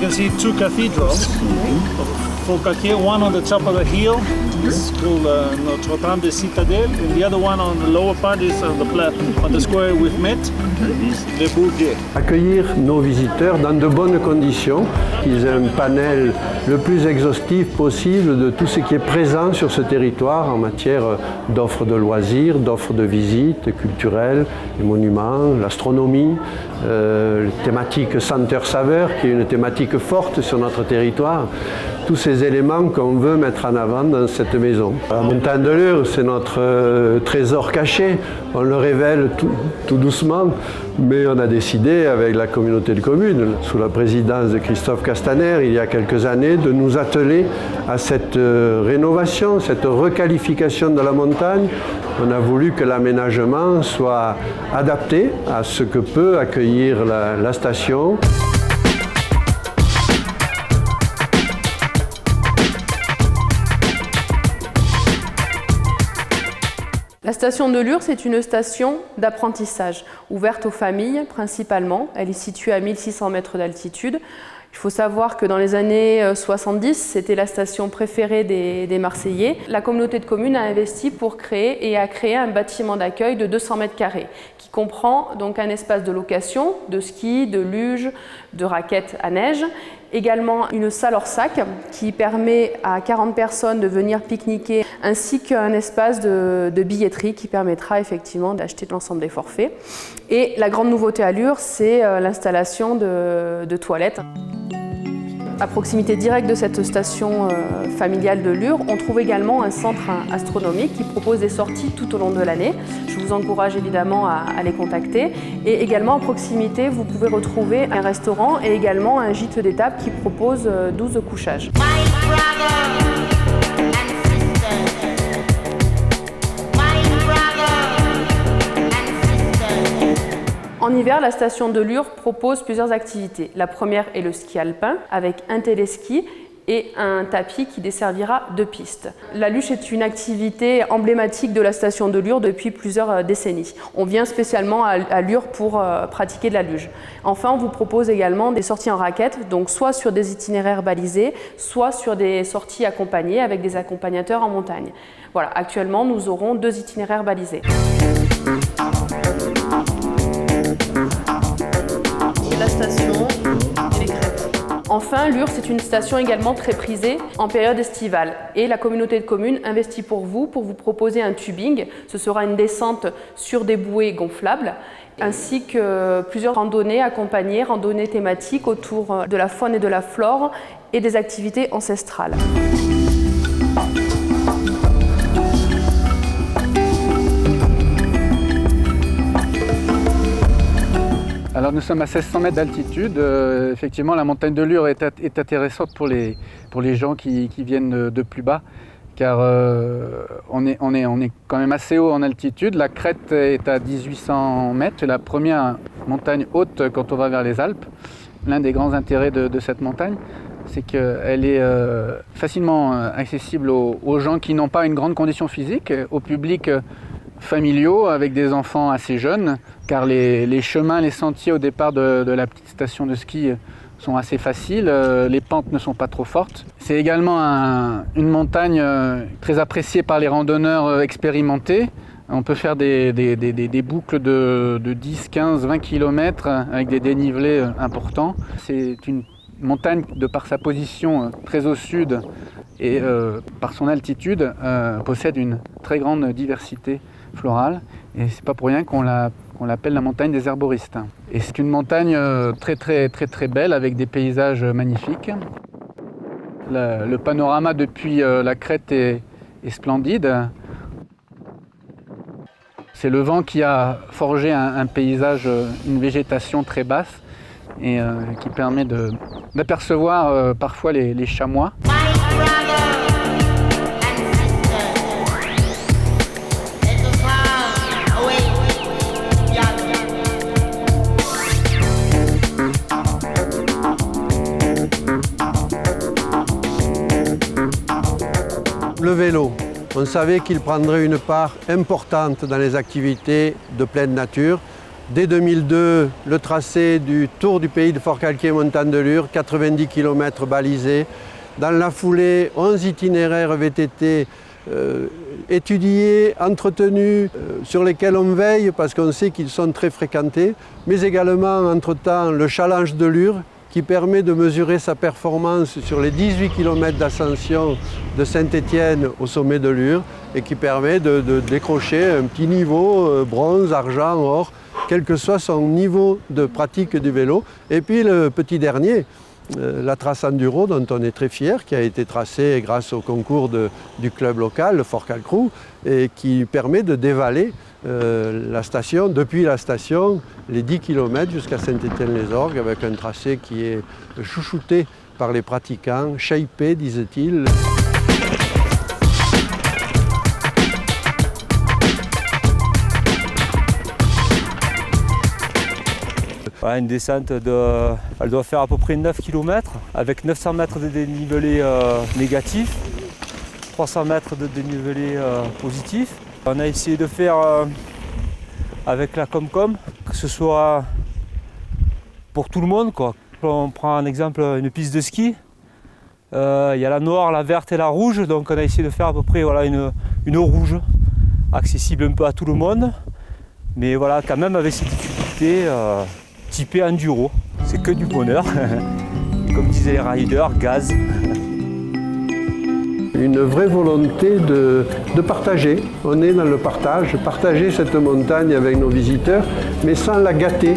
can see two cathedrals of Forcalquier, one on the top of the hill, it's called Notre-Dame de Citadelle, and the other one on the lower part is on the square we've met, Le Bourget. Accueillir nos visiteurs dans de bonnes conditions, qu'ils aient un panel le plus exhaustif possible de tout ce qui est présent sur ce territoire en matière d'offres de loisirs, d'offres de visites culturelles, les monuments, l'astronomie, thématique senteur-saveur qui est une thématique forte sur notre territoire. Tous ces éléments qu'on veut mettre en avant dans cette maison. La montagne de Lure, c'est notre trésor caché. On le révèle tout doucement, mais on a décidé avec la communauté de communes, sous la présidence de Christophe Castaner, il y a quelques années, de nous atteler à cette rénovation, cette requalification de la montagne. On a voulu que l'aménagement soit adapté à ce que peut accueillir la station. La station de Lure, c'est une station d'apprentissage, ouverte aux familles principalement. Elle est située à 1600 mètres d'altitude. Il faut savoir que dans les années 70, c'était la station préférée des Marseillais. La communauté de communes a investi pour créer un bâtiment d'accueil de 200 mètres carrés qui comprend donc un espace de location, de ski, de luge, de raquettes à neige. Également une salle hors sac qui permet à 40 personnes de venir pique-niquer, ainsi qu'un espace de billetterie qui permettra effectivement d'acheter l'ensemble des forfaits. Et la grande nouveauté à Lure, c'est l'installation de toilettes. À proximité directe de cette station familiale de Lure, on trouve également un centre astronomique qui propose des sorties tout au long de l'année. Je vous encourage évidemment à les contacter. Et également à proximité, vous pouvez retrouver un restaurant et également un gîte d'étape qui propose 12 couchages. En hiver, la station de Lure propose plusieurs activités. La première est le ski alpin avec un téléski et un tapis qui desservira 2 pistes. La luge est une activité emblématique de la station de Lure depuis plusieurs décennies. On vient spécialement à Lure pour pratiquer de la luge. Enfin, on vous propose également des sorties en raquettes, donc soit sur des itinéraires balisés, soit sur des sorties accompagnées avec des accompagnateurs en montagne. Voilà, actuellement, nous aurons 2 itinéraires balisés. La station et les crêtes. Enfin, Lure, c'est une station également très prisée en période estivale. Et la communauté de communes investit pour vous proposer un tubing. Ce sera une descente sur des bouées gonflables, ainsi que plusieurs randonnées accompagnées, randonnées thématiques autour de la faune et de la flore et des activités ancestrales. Alors nous sommes à 1600 mètres d'altitude. Effectivement, la montagne de Lure est intéressante pour les gens qui viennent de plus bas, car on est quand même assez haut en altitude. La crête est à 1800 mètres, c'est la première montagne haute quand on va vers les Alpes. L'un des grands intérêts de cette montagne, c'est qu'elle est facilement accessible aux gens qui n'ont pas une grande condition physique, au public familiaux avec des enfants assez jeunes, car les chemins, les sentiers au départ de la petite station de ski sont assez faciles, les pentes ne sont pas trop fortes. C'est également une montagne très appréciée par les randonneurs expérimentés. On peut faire des boucles de 10, 15, 20 km avec des dénivelés importants. C'est une montagne, de par sa position très au sud et par son altitude, possède une très grande diversité florale. Et c'est pas pour rien qu'on l'appelle la montagne des herboristes. Et c'est une montagne très belle avec des paysages magnifiques. Le panorama depuis la crête est splendide. C'est le vent qui a forgé un paysage, une végétation très basse et qui permet d'apercevoir parfois les chamois. Le vélo, on savait qu'il prendrait une part importante dans les activités de pleine nature. Dès 2002, le tracé du Tour du pays de Forcalquier Montagne de Lure, 90 km balisés. Dans la foulée, 11 itinéraires VTT étudiés, entretenus, sur lesquels on veille parce qu'on sait qu'ils sont très fréquentés, mais également, entre-temps, le challenge de Lure qui permet de mesurer sa performance sur les 18 km d'ascension de Saint-Étienne au sommet de Lure et qui permet de décrocher un petit niveau bronze, argent, or, quel que soit son niveau de pratique du vélo. Et puis le petit dernier, la trace enduro dont on est très fier, qui a été tracée grâce au concours du club local, le Forcalcrew, et qui permet de dévaler la station, depuis la station, les 10 km jusqu'à Saint-Étienne-les-Orgues, avec un tracé qui est chouchouté par les pratiquants, shapé, disent-ils. Une descente, elle doit faire à peu près 9 km avec 900 mètres de dénivelé négatif, 300 mètres de dénivelé positif. On a essayé de faire avec la Comcom, que ce soit pour tout le monde, quoi. On prend un exemple, une piste de ski. Il y a la noire, la verte et la rouge, donc on a essayé de faire à peu près voilà, une rouge, accessible un peu à tout le monde, mais voilà, quand même avec ses difficultés. Typé enduro, c'est que du bonheur, comme disaient les riders, gaz. Une vraie volonté de partager, on est dans le partage, partager cette montagne avec nos visiteurs, mais sans la gâter.